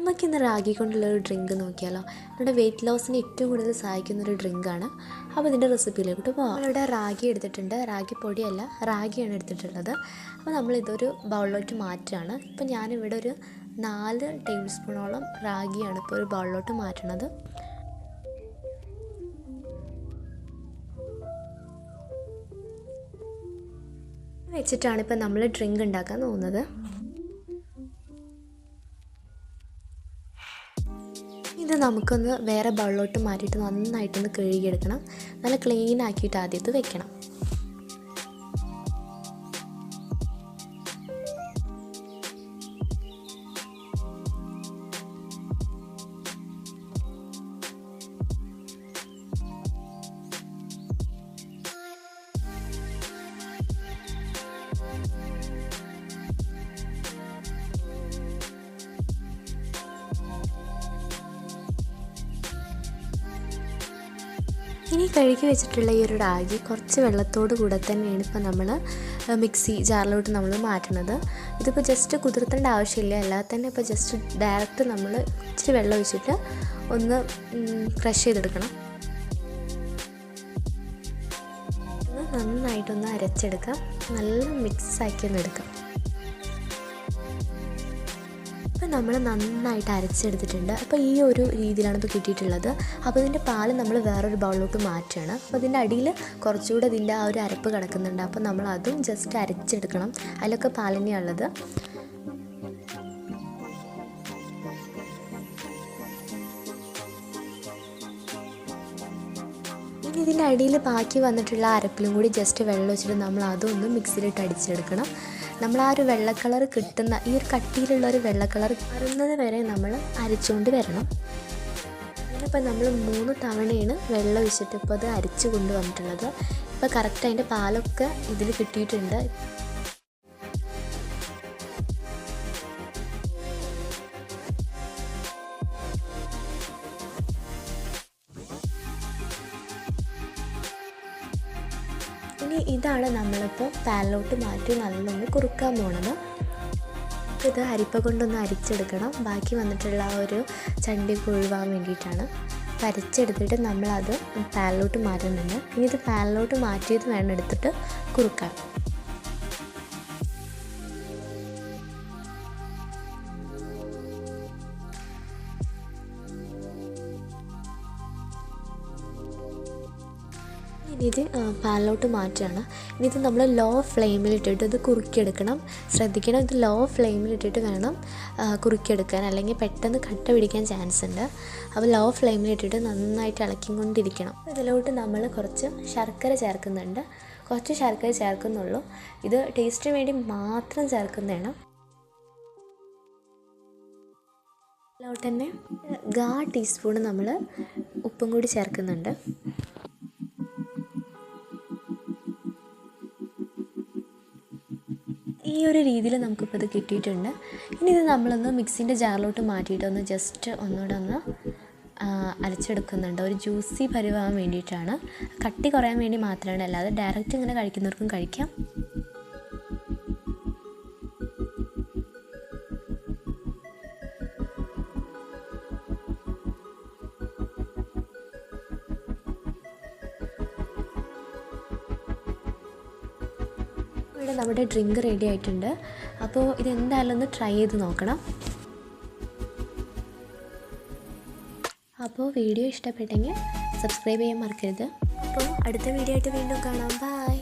നമുക്കിന്ന് റാഗി കൊണ്ടുള്ളൊരു ഡ്രിങ്ക് നോക്കിയാലോ. നമ്മുടെ വെയിറ്റ് ലോസിന് ഏറ്റവും കൂടുതൽ സഹായിക്കുന്നൊരു ഡ്രിങ്കാണ്. അപ്പോൾ ഇതിൻ്റെ റെസിപ്പിയിലോട്ട് പോകാം. നമ്മളിവിടെ റാഗി എടുത്തിട്ടുണ്ട്. റാഗി പൊടിയല്ല, റാഗിയാണ് എടുത്തിട്ടുള്ളത്. അപ്പോൾ നമ്മളിതൊരു ബൗളിലോട്ട് മാറ്റുകയാണ്. ഇപ്പോൾ ഞാനിവിടെ ഒരു 4 ടേബിൾ സ്പൂണോളം റാഗിയാണ് ഇപ്പോൾ ഒരു ബൗളിലോട്ട് മാറ്റുന്നത്. വെച്ചിട്ടാണ് ഇപ്പോൾ നമ്മൾ ഡ്രിങ്ക് ഉണ്ടാക്കാൻ പോകുന്നത്. ഇത് നമുക്കൊന്ന് വേറെ ബൗളിലോട്ട് മാറ്റിയിട്ട് നന്നായിട്ടൊന്ന് കഴുകിയെടുക്കണം. നല്ല ക്ലീൻ ആക്കിയിട്ട് ആദ്യം ഇത് വെക്കണം. ഇനി കഴുകി വെച്ചിട്ടുള്ള ഈ ഒരു റാഗി കുറച്ച് വെള്ളത്തോട് കൂടെ തന്നെയാണ് ഇപ്പോൾ നമ്മൾ മിക്സി ജാറിലോട്ട് നമ്മൾ മാറ്റുന്നത്. ഇതിപ്പോൾ ജസ്റ്റ് കുതിർത്തേണ്ട ആവശ്യമില്ല, അല്ലാതെ തന്നെ ഇപ്പോൾ ജസ്റ്റ് ഡയറക്റ്റ് നമ്മൾ ഇച്ചിരി വെള്ളം ഒഴിച്ചിട്ട് ഒന്ന് ക്രഷ് ചെയ്തെടുക്കണം. നന്നായിട്ടൊന്ന് അരച്ചെടുക്കാം, നല്ല മിക്സാക്കി ഒന്ന് എടുക്കാം. അപ്പോൾ നമ്മൾ നന്നായിട്ട് അരച്ചെടുത്തിട്ടുണ്ട്. അപ്പോൾ ഈ ഒരു രീതിയിലാണ് ഇപ്പോൾ കിട്ടിയിട്ടുള്ളത്. അപ്പോൾ ഇതിൻ്റെ പാൽ നമ്മൾ വേറൊരു ബൗളിലോട്ട് മാറ്റുകയാണ്. അപ്പോൾ ഇതിൻ്റെ അടിയിൽ കുറച്ചുകൂടെ ഇതിൻ്റെ ആ ഒരു അരപ്പ് കിടക്കുന്നുണ്ട്. അപ്പോൾ നമ്മൾ അതും ജസ്റ്റ് അരച്ചെടുക്കണം. അതിലൊക്കെ പാൽ തന്നെയാണുള്ളത്. ഇനി ഇതിൻ്റെ അടിയിൽ ബാക്കി വന്നിട്ടുള്ള അരപ്പിലും കൂടി ജസ്റ്റ് വെള്ളം വെച്ചിട്ട് നമ്മൾ അതൊന്ന് മിക്സിയിലിട്ട് അടിച്ചെടുക്കണം. നമ്മൾ ആ ഒരു വെള്ള കളർ കിട്ടുന്ന ഈ ഒരു കട്ടിയിലുള്ള ഒരു വെള്ള കളർ മാറുന്നത് വരെ നമ്മൾ അരച്ചുകൊണ്ട് വരണം. അങ്ങനെയിപ്പോൾ നമ്മൾ 3 തവണയാണ് വെള്ളം ഒഴിച്ചിട്ട് ഇപ്പോൾ അത് അരച്ച് കൊണ്ടുവന്നിട്ടുള്ളത്. ഇപ്പോൾ കറക്റ്റ് അതിൻ്റെ പാലൊക്കെ ഇതിൽ കിട്ടിയിട്ടുണ്ട്. ഇനി ഇതാണ് നമ്മളിപ്പോൾ പാനിലോട്ട് മാറ്റി നല്ലൊന്ന് കുറുക്കാൻ പോണത്. ഇത് അരിപ്പ കൊണ്ടൊന്ന് അരിച്ചെടുക്കണം. ബാക്കി വന്നിട്ടുള്ള ആ ഒരു ചണ്ടി കൊഴുവാൻ വേണ്ടിയിട്ടാണ്. അരച്ചെടുത്തിട്ട് നമ്മളത് പാനിലോട്ട് മാറ്റുന്നുണ്ട്. ഇനി ഇത് പാനിലോട്ട് മാറ്റിയത് വേണം എടുത്തിട്ട് കുറുക്കാൻ. ഇനി ഇത് പാനിലോട്ട് മാറ്റുകയാണ്. ഇനി ഇത് നമ്മൾ ലോ ഫ്ലെയിമിലിട്ടിട്ട് ഇത് കുറുക്കിയെടുക്കണം. ശ്രദ്ധിക്കണം, ഇത് ലോ ഫ്ലെയിമിലിട്ടിട്ട് വേണം കുറുക്കിയെടുക്കാൻ, അല്ലെങ്കിൽ പെട്ടെന്ന് കട്ട പിടിക്കാൻ ചാൻസ് ഉണ്ട്. അപ്പോൾ ലോ ഫ്ലെയിമിലിട്ടിട്ട് നന്നായിട്ട് ഇളക്കിക്കൊണ്ടിരിക്കണം. ഇതിലോട്ട് നമ്മൾ കുറച്ച് ശർക്കര ചേർക്കുന്നുണ്ട്. കുറച്ച് ശർക്കര ചേർക്കുന്നുള്ളൂ. ഇത് ടേസ്റ്റിന് വേണ്ടി മാത്രം ചേർക്കുന്നതാണ്. അതിലോട്ട് തന്നെ 1/4 ടീസ്പൂൺ നമ്മൾ ഉപ്പും കൂടി ചേർക്കുന്നുണ്ട്. ഈ ഒരു രീതിയിൽ നമുക്കിപ്പോൾ ഇത് കിട്ടിയിട്ടുണ്ട്. ഇനി ഇത് നമ്മളൊന്ന് മിക്സിൻ്റെ ജാറിലോട്ട് മാറ്റിയിട്ടൊന്ന് ജസ്റ്റ് ഒന്നുകൂടെ ഒന്ന് അരച്ചെടുക്കുന്നുണ്ട്. ഒരു ജ്യൂസി പരുവാൻ വേണ്ടിയിട്ടാണ്, കട്ടി കുറയാൻ വേണ്ടി മാത്രമാണ്, അല്ലാതെ ഡയറക്റ്റ് ഇങ്ങനെ കഴിക്കുന്നവർക്കും കഴിക്കാം. ഇവിടെ നമ്മുടെ ഡ്രിങ്ക് റെഡി ആയിട്ടുണ്ട്. അപ്പോൾ ഇതെന്തായാലും ഒന്ന് ട്രൈ ചെയ്ത് നോക്കണം. അപ്പോൾ വീഡിയോ ഇഷ്ടപ്പെട്ടെങ്കിൽ സബ്സ്ക്രൈബ് ചെയ്യാൻ മറക്കരുത്. അപ്പോൾ അടുത്ത വീഡിയോ ആയിട്ട് വീണ്ടും കാണാം. ബൈ.